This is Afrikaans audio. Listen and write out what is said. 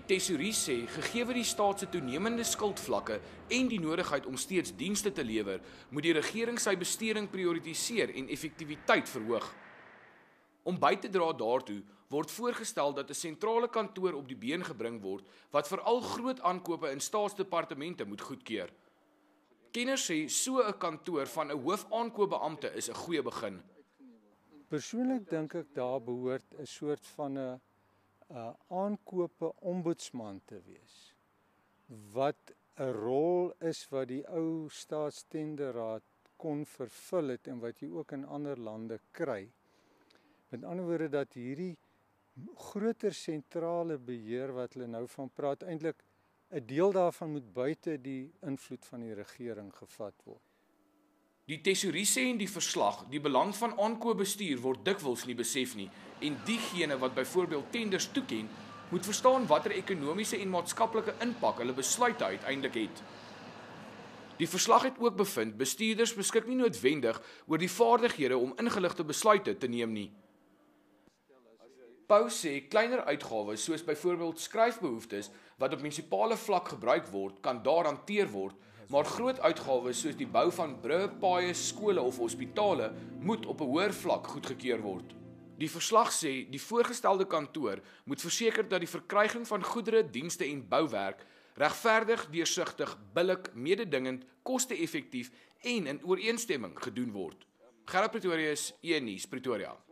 Tesourie sê, gegee die staat se toenemende skuldvlakke en die nodigheid om steeds dienste te lewer, moet die regering sy besteding prioritiseer en effektiwiteit verhoog. Om by te dra daartoe, word voorgestel dat 'n sentrale kantoor op die been gebring word, wat veral groot aankope in staatsdepartemente moet goedkeur. Kenners sê so 'n kantoor van 'n hoofaankoopbeampte is 'n goeie begin. Persoonlik dink ek daar behoort 'n soort van 'n aankope ombudsman te wees, wat 'n rol is wat die ou staatstenderraad kon vervul het en wat jy ook in ander lande kry. Met ander woorde dat hierdie groter sentrale beheer wat hulle nou van praat, eintlik 'n deel daarvan moet buite die invloed van die regering gevat word. Die tesourie sê in die verslag, die belang van aankoopbestuur word dikwels nie besef nie, en diegene wat byvoorbeeld tenders toeken, moet verstaan watter ekonomiese en maatskaplike impak hulle besluite uiteindelik het. Die verslag het ook bevind, bestuurders beskik nie noodwendig oor die vaardighede om ingeligte besluite te neem nie. Pau sê kleiner uitgawes soos byvoorbeeld skryfbehoeftes wat op munisipale vlak gebruik word, kan daar hanteer word, maar groot uitgawes soos die bou van brûe, paaie, skole of hospitale moet op 'n hoër vlak goedgekeur word. Die verslag sê die voorgestelde kantoor moet verseker dat die verkryging van goedere, dienste en bouwerk regverdig, deursigtig, billik, mededingend, koste-effektief en in ooreenstemming gedoen word. Gerard Pretorius, E-nuus, Pretoria.